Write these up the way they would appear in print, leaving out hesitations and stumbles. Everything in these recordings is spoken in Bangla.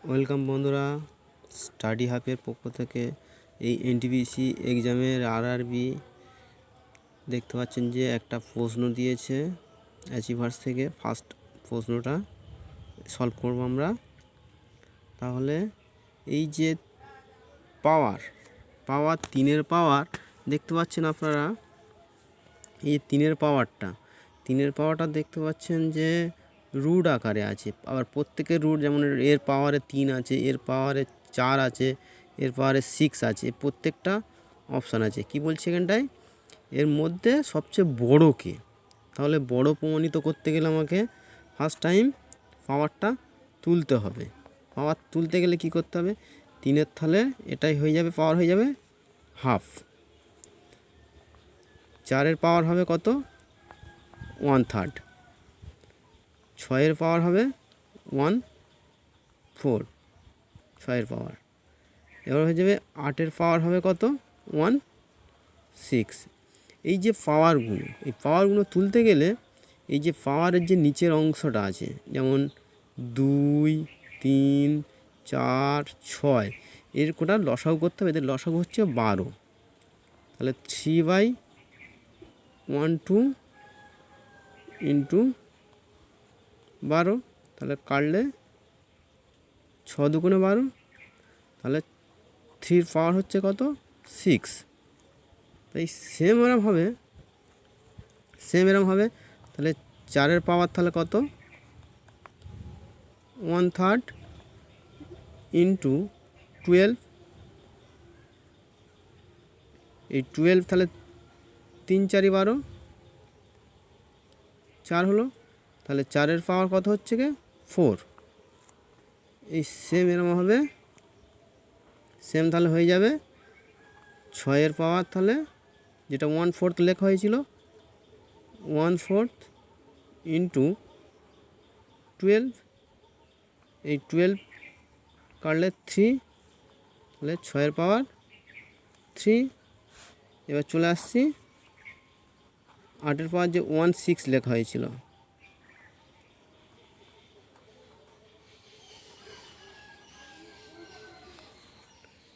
ওয়েলকাম বন্ধুরা, স্টাডি হাবের পক্ষ থেকে এই এনটিপিসি এক্সামের আরআরবি দেখতে পাচ্ছেন যে একটা প্রশ্ন দিয়েছে অ্যাচিভার্স থেকে। ফার্স্ট প্রশ্নটা সলভ করব আমরা। তাহলে এই যে পাওয়ার 3-এর পাওয়ার দেখতে পাচ্ছেন আপনারা, এই 3-এর পাওয়ারটা দেখতে পাচ্ছেন যে রুট আকারে আছে। আবার প্রত্যেকের রুট, যেমন এর পাওয়ারে 3 আছে, এর পাওয়ারে 4 আছে, এর পাওয়ারে 6 আছে, প্রত্যেকটা অপশান আছে। কি বলছে এখানটায়, এর মধ্যে সবচেয়ে বড় কে? তাহলে বড় প্রমাণিত করতে গেলে আমাকে ফার্স্ট টাইম পাওয়ারটা তুলতে হবে। পাওয়ার তুলতে গেলে কি করতে হবে, 3-এর তাহলে এটাই হয়ে যাবে, পাওয়ার হয়ে যাবে হাফ। 4-এর পাওয়ার হবে কত, 1/3। 6-এর পাওয়ার হবে 1/4, 6-এর পাওয়ার। এবার হয়ে যাবে 8-এর পাওয়ার হবে কত, 1/6। এই যে পাওয়ারগুলো, এই পাওয়ারগুলো তুলতে গেলে এই যে পাওয়ারের যে নিচের অংশটা আছে, যেমন 2, 3, 4, 6, এর কোটা লসাগু করতে হবে। এদের লসাগু হচ্ছে 12। তাহলে 3/12 ইন্টু 12, তাহলে কাটলে 6 দুগুণে 12, তাহলে 3-এর পাওয়ার হচ্ছে কত, 6। তাই সেম এরম হবে। তাহলে 4-এর পাওয়ার তাহলে কত, 1/3 ইন্টু 12। এই 12 তাহলে 3 4 12, 4 হলো। তাহলে 4-এর পাওয়ার কত হচ্ছে গে, 4। এই সেম এরম হবে, সেম তাহলে হয়ে যাবে 6-এর পাওয়ার, তাহলে যেটা 1/4 লেখা হয়েছিল, 1/4 ইন্টু 12। এই 12 কাটলে 3, তাহলে 6-এর পাওয়ার 3। এবার চলে আসছি 8-এর পাওয়ার, যে 16 লেখা হয়েছিল,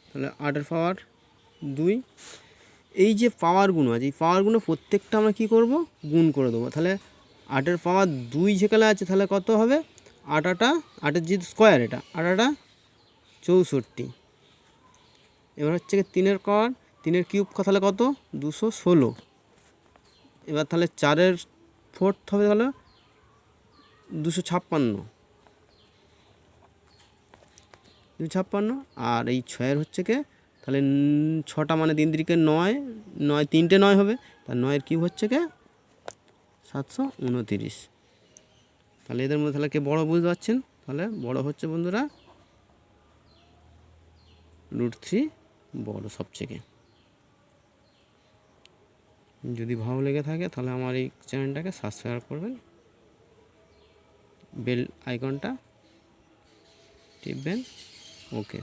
তাহলে 8-এর পাওয়ার 2। এই যে পাওয়ারগুলো আছে, এই পাওয়ারগুলো প্রত্যেকটা আমরা কী করব, গুণ করে দেবো। তাহলে 8-এর পাওয়ার 2 যেখানে আছে, তাহলে কত হবে, 8-8 যেহেতু স্কোয়ার, এটা 8-8 64। এবার হচ্ছে কি 3-এর পাওয়ার, 3-এর কিউব তাহলে কত, 216। এবার তাহলে 4-এর ফোর্থ হবে, তাহলে 256। আর এই 6-এর হচ্ছে কে, তাহলে 6টা মানে 3 3 9, 9 3টে 9 হবে, তার 9-এর কিউব হচ্ছে কে 729। তাহলে এদের মধ্যে তাহলে কে বড় বুঝতে পারছেন, তাহলে বড় হচ্ছে বন্ধুরা √3 বড় সবচেয়ে। যদি ভালো লেগে থাকে তাহলে আমার এই চ্যানেলটাকে সাবস্ক্রাইব করবেন, বেল আইকনটা টিপবেন। ওকে।